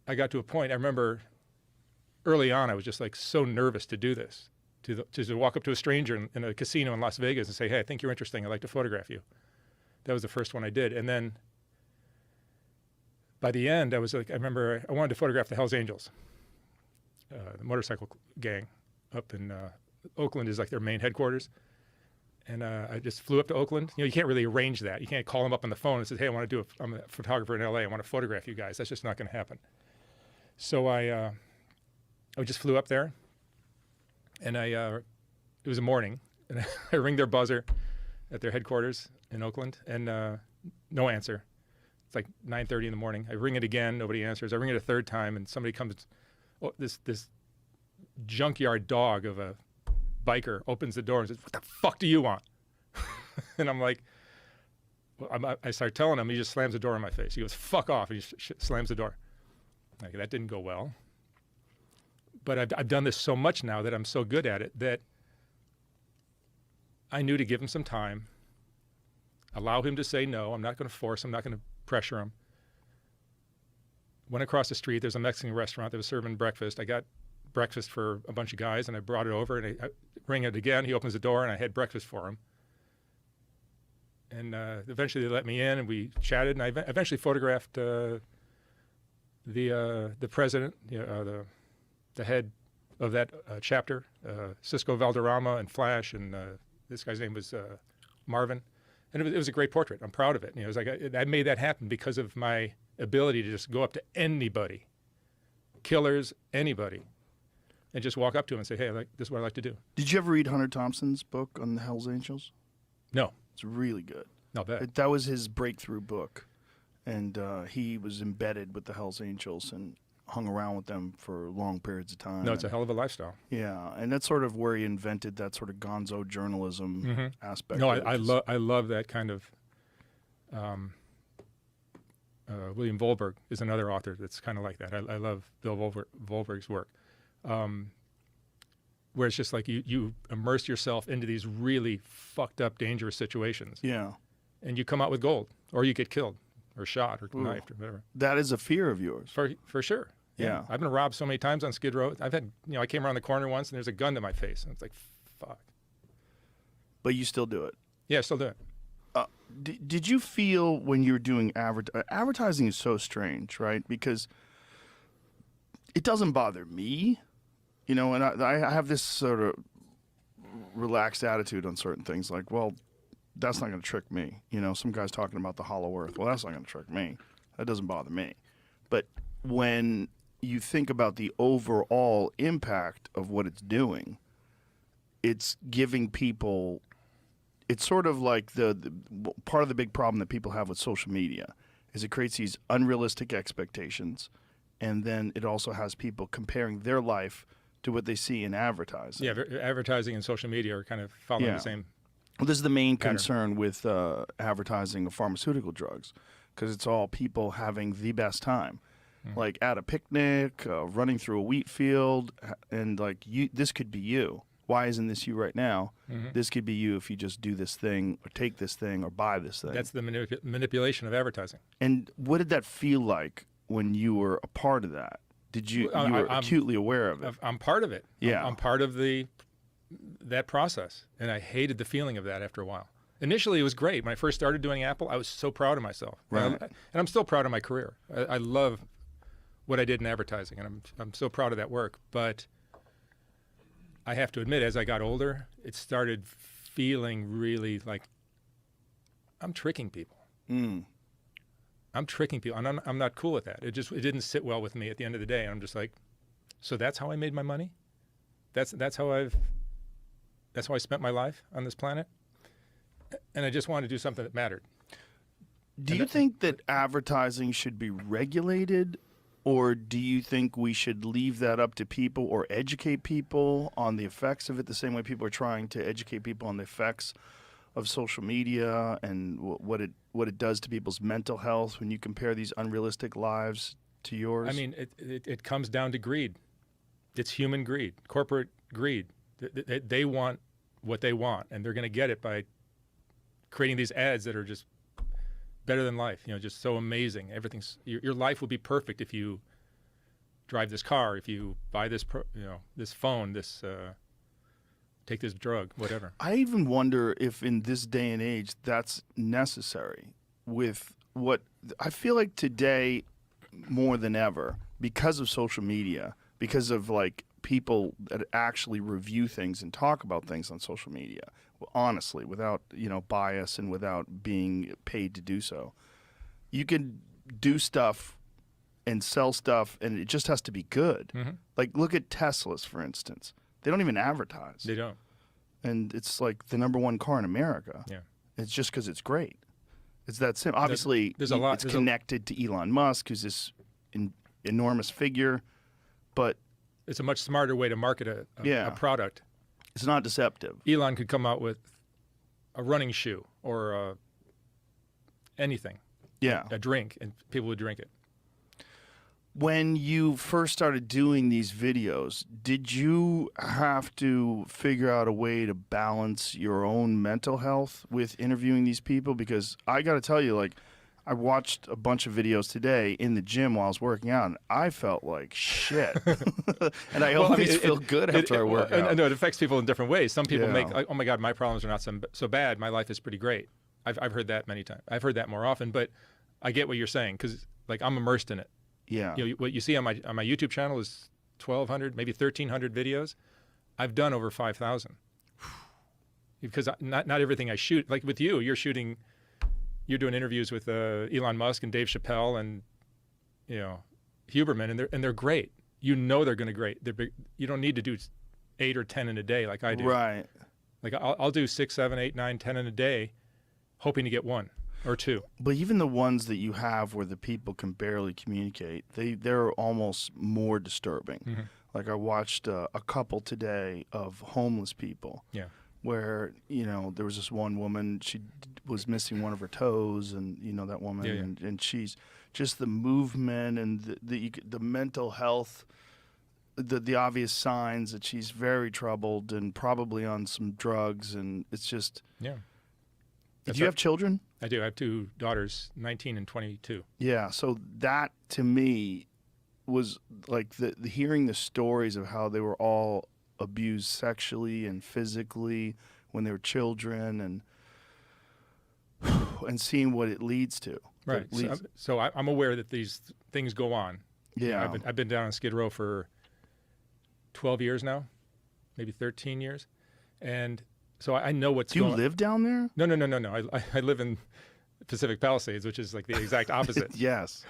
I got to a point, I remember early on, I was just like so nervous to do this, to walk up to a stranger in a casino in Las Vegas and say, hey, I think you're interesting. I'd like to photograph you. That was the first one I did. And then by the end, I was like, I remember I wanted to photograph the Hells Angels, the motorcycle gang up in Oakland is like their main headquarters. And I just flew up to Oakland. You know, you can't really arrange that. You can't call them up on the phone and say, hey, I'm a photographer in LA. I want to photograph you guys. That's just not going to happen. So I just flew up there, and it was a morning, and I ring their buzzer at their headquarters in Oakland, and no answer. It's like 9:30 in the morning. I ring it again, nobody answers. I ring it a third time, and somebody comes. Oh, this junkyard dog of a biker opens the door and says, "What the fuck do you want?" And I'm like, well, I start telling him. He just slams the door in my face. He goes, "Fuck off!" And he slams the door. Like, that didn't go well. But I've done this so much now that I'm so good at it that I knew to give him some time, allow him to say no. I'm not going to force him. I'm not going to pressure him. Went across the street. There's a Mexican restaurant that was serving breakfast. I got breakfast for a bunch of guys, and I brought it over, and I ring it again. He opens the door, and I had breakfast for him. And eventually they let me in, and we chatted, and I eventually photographed the president, the head of that chapter, Cisco Valderrama and Flash, and this guy's name was Marvin. And it was a great portrait. I'm proud of it. You know, it was like I made that happen because of my ability to just go up to anybody, killers, anybody, and just walk up to him and say, hey, this is what I like to do. Did you ever read Hunter Thompson's book on the Hells Angels? No. It's really good. Not bad. That was his breakthrough book. And he was embedded with the Hells Angels and hung around with them for long periods of time. No, it's a hell of a lifestyle. Yeah, and that's sort of where he invented that sort of gonzo journalism aspect. No, I love that kind of. William Volberg is another author that's kind of like that. I love Bill Volberg's work, where it's just like you immerse yourself into these really fucked up, dangerous situations. Yeah, and you come out with gold, or you get killed, or shot, or knifed, or whatever. That is a fear of yours, for sure. Yeah, I've been robbed so many times on Skid Row. I've had, I came around the corner once and there's a gun to my face, and it's like, fuck. But you still do it. Yeah, I still do it. Did you feel when you were doing advertising is so strange, right? Because it doesn't bother me, and I have this sort of relaxed attitude on certain things, like, well, that's not going to trick me. Some guy's talking about the hollow earth. Well, that's not going to trick me. That doesn't bother me. But when you think about the overall impact of what it's doing, it's giving people, it's sort of like the part of the big problem that people have with social media is it creates these unrealistic expectations, and then it also has people comparing their life to what they see in advertising. Yeah, advertising and social media are kind of following the same. Well, this is the main concern with advertising of pharmaceutical drugs, because it's all people having the best time. Like at a picnic, running through a wheat field, and like this could be you. Why isn't this you right now? This could be you if you just do this thing or take this thing or buy this thing. That's the manipulation of advertising. And what did that feel like when you were a part of that? Did you were acutely aware of it? I'm part of it. Yeah, I'm part of that process, and I hated the feeling of that after a while. Initially, it was great. When I first started doing Apple, I was so proud of myself. Right. And I'm still proud of my career. I love what I did in advertising, and I'm so proud of that work. But I have to admit, as I got older, it started feeling really like I'm tricking people. I'm tricking people, and I'm not cool with that. It didn't sit well with me at the end of the day. And I'm just like, so that's how I made my money? That's how I spent my life on this planet? And I just wanted to do something that mattered. Do you think that advertising should be regulated? Or do you think we should leave that up to people or educate people on the effects of it the same way people are trying to educate people on the effects of social media and what it does to people's mental health when you compare these unrealistic lives to yours? I mean, it comes down to greed. It's human greed, corporate greed. They want what they want, and they're going to get it by creating these ads that are just better than life, just so amazing. Everything's your life will be perfect if you drive this car, if you buy this, this phone, take this drug, whatever. I even wonder if in this day and age that's necessary with what I feel like today more than ever, because of social media, because of like people that actually review things and talk about things on social media, honestly, without, bias and without being paid to do so. You can do stuff and sell stuff, and it just has to be good. Mm-hmm. Like, look at Teslas, for instance. They don't even advertise. They don't. And it's like the #1 car in America. Yeah. It's just because it's great. It's that simple. Obviously, there's a lot. It's connected to Elon Musk, who's this enormous figure, but it's a much smarter way to market a product. It's not deceptive. Elon could come out with a running shoe or anything, a drink, and people would drink it. When you first started doing these videos, did you have to figure out a way to balance your own mental health with interviewing these people? Because I got to tell you, like, I watched a bunch of videos today in the gym while I was working out, and I felt like shit. And I always feel good after I work out. I know it affects people in different ways. Some people make, like, oh my God, my problems are not so bad. My life is pretty great. I've heard that many times. I've heard that more often, but I get what you're saying because, like, I'm immersed in it. Yeah. What you see on my YouTube channel is 1,200, maybe 1,300 videos. I've done over 5,000 because not everything I shoot. Like with you, you're doing interviews with Elon Musk and Dave Chappelle and Huberman, and they're great. They're going to great. You don't need to do 8 or 10 in a day like I do. Right. Like I'll do 6, 7, 8, 9, 10 in a day, hoping to get 1 or 2. But even the ones that you have where the people can barely communicate, they're almost more disturbing. Mm-hmm. Like I watched a couple today of homeless people. Yeah. Where there was this one woman, she was missing one of her toes, and that woman, and she's just the movement and the mental health, the obvious signs that she's very troubled and probably on some drugs, and it's just Did you have children? I do. I have 2 daughters, 19 and 22. Yeah. So that to me was like the hearing the stories of how they were all abused sexually and physically when they were children, and seeing what it leads to. Right. So I'm aware that these things go on. Yeah. I've been down on Skid Row for 12 years now, maybe 13 years, and so I know what's going on. Do you live down there? No. I live in Pacific Palisades, which is like the exact opposite. Yes.